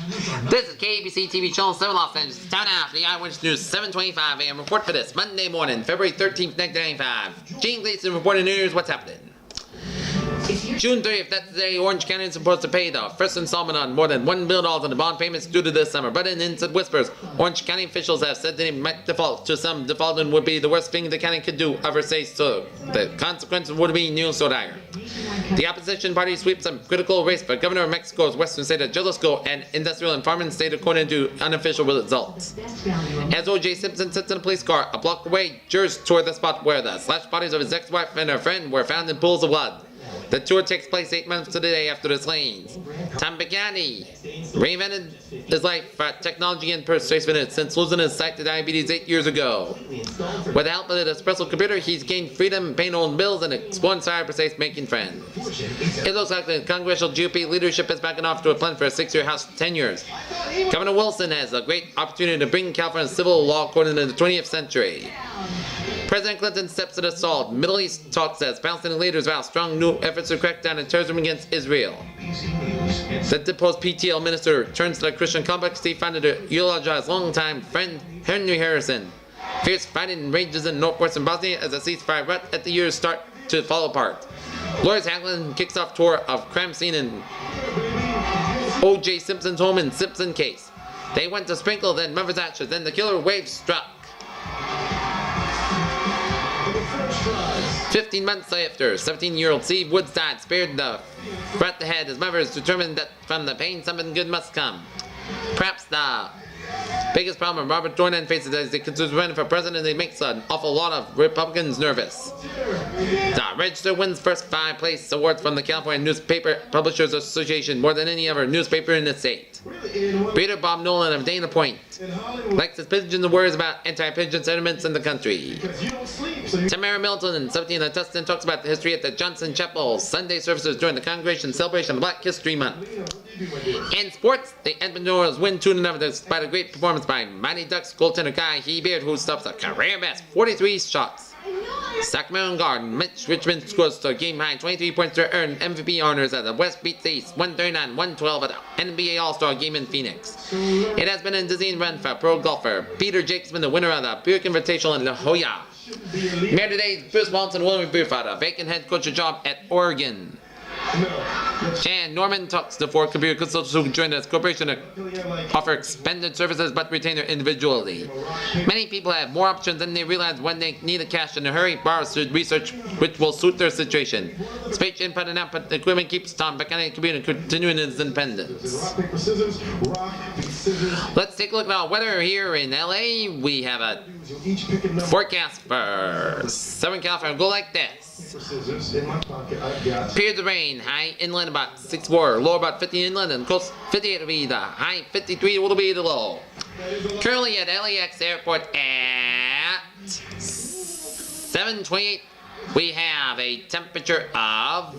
This is KABC TV Channel 7 Los Angeles. Time now for the Eyewitness News 7:25 a.m. report for this Monday morning, February 13th, 1995. Gene Gleason reporting news. What's happening? June 30th, that's the day Orange County is supposed to pay the first installment on more than $1 billion in the bond payments due to this summer. But in instant whispers, Orange County officials have said they might default. To some, defaulting would be the worst thing the county could do. Others say so. The consequences would be new so dire. The opposition party sweeps a critical race for governor of Mexico's western state of Jalisco and industrial and farming state according to unofficial results. As O.J. Simpson sits in a police car a block away, jurors tour the spot where the slashed bodies of his ex-wife and her friend were found in pools of blood. The tour takes place 8 months to the day after the slayings. Tom Bigani reinvented his life for technology and persuasiveness since losing his sight to diabetes 8 years ago. With the help of an espresso computer, he's gained freedom, paying old bills, and exploring cyberspace, making friends. It looks like the congressional GOP leadership is backing off to a plan for a 6-year House tenures. Governor Wilson has a great opportunity to bring California's civil law court into the 20th century. President Clinton steps to the assault. Middle East talks as Palestinian leaders vow strong new efforts to crack down on terrorism against Israel. The deposed PTL minister turns to the Christian complex he founded to eulogize longtime friend Henry Harrison. Fierce fighting rages in northwestern Bosnia as a ceasefire right at the year's start to fall apart. Lawyers Hagelin kicks off tour of crime scene in O.J. Simpson's home in Simpson case. They went to sprinkle, then Memphis ashes, then the killer wave struck. 15 months after 17-year-old Steve Woods died, spared the front the head, his mother is determined that from the pain something good must come. Perhaps the biggest problem Robert Dornan faces as he considers running for president, he makes an awful lot of Republicans nervous. The Register wins first 5 place awards from the California Newspaper Publishers Association, more than any other newspaper in the state. Reader Bob Nolan of Dana Point likes his pigeons and worries about anti-pigeon sentiments in the country. Tamara Milton in 17 of Tustin talks about the history at the Johnson Chapel Sunday services during the congregation celebration of Black History Month. In sports, the Edmonton Oilers win 2-0 despite a great performance by Mighty Ducks goaltender Guy Hebert, who stops a career best 43 shots. Sacramento guard Mitch Richmond scores to a game-high 23 points to earn MVP honors as the West beats the East 139-112 at the NBA All-Star Game in Phoenix. It has been a dizzying run for pro golfer Peter Jacobs, the winner of the Buick Invitational in La Jolla. Mayor today, Bruce Walton will be for the vacant head coach job at Oregon. And Norman talks to 4 computer consultants who joined this corporation to offer expanded services but retain their individuality. Many people have more options than they realize when they need the cash in a hurry. Borrowers should research which will suit their situation. Speech input and output equipment keeps Tom Bacani computer continuing his independence. Let's take a look at our weather here in LA. We have a forecast for Southern California. Go like this. Periods of rain, high inland about 64, low about 50 inland, and coast 58 will be the high, 53 will be the low. Currently at LAX Airport at 7:28, we have a temperature of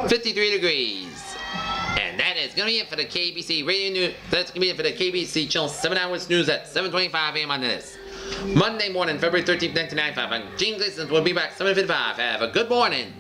53 degrees. And that is going to be it for the KBC Radio News. That's going to be it for the KBC Channel 7 Hours News at 7:25 a.m. on this Monday morning, February 13th, 1995. I'm Gene Gleason. We'll be back 7:55. Have a good morning.